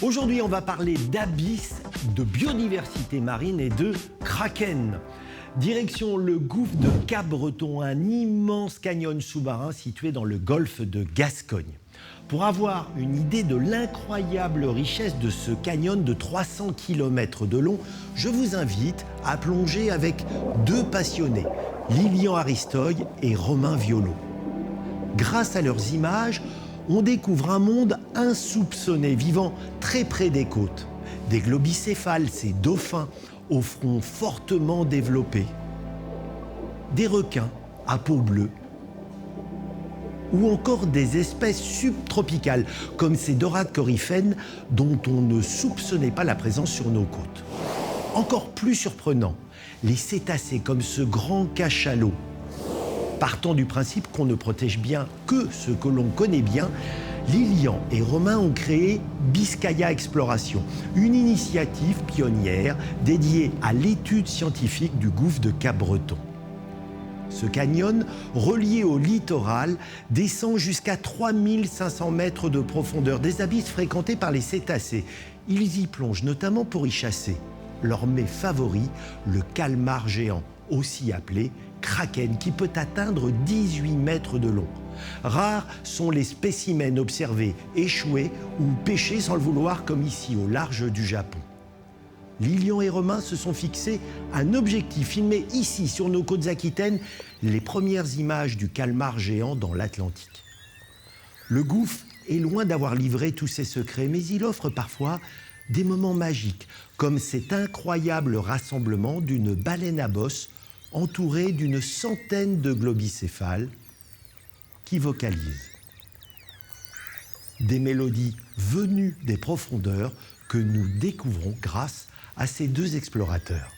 Aujourd'hui, on va parler d'abysses, de biodiversité marine et de kraken. Direction le gouffre de Cap-Breton, un immense canyon sous-marin situé dans le golfe de Gascogne. Pour avoir une idée de l'incroyable richesse de ce canyon de 300 km de long, je vous invite à plonger avec deux passionnés, Lilian Aristoy et Romain Violot. Grâce à leurs images, on découvre un monde insoupçonné, vivant très près des côtes. Des globicéphales, ces dauphins, au front fortement développé. Des requins à peau bleue. Ou encore des espèces subtropicales, comme ces dorades coryphènes dont on ne soupçonnait pas la présence sur nos côtes. Encore plus surprenant, les cétacés comme ce grand cachalot. Partant du principe qu'on ne protège bien que ce que l'on connaît bien, Lilian et Romain ont créé Biscaya Exploration, une initiative pionnière dédiée à l'étude scientifique du gouffre de Cap-Breton. Ce canyon, relié au littoral, descend jusqu'à 3500 mètres de profondeur, des abysses fréquentés par les cétacés. Ils y plongent notamment pour y chasser leur mets favori, le calmar géant, aussi appelé kraken, qui peut atteindre 18 mètres de long. Rares sont les spécimens observés échoués ou pêchés sans le vouloir, comme ici au large du Japon. Lilian et Romain se sont fixés un objectif, filmer ici sur nos côtes aquitaines les premières images du calmar géant dans l'Atlantique. Le gouffre est loin d'avoir livré tous ses secrets, mais il offre parfois des moments magiques, comme cet incroyable rassemblement d'une baleine à bosse entourée d'une centaine de globicéphales qui vocalisent. Des mélodies venues des profondeurs que nous découvrons grâce à ces deux explorateurs.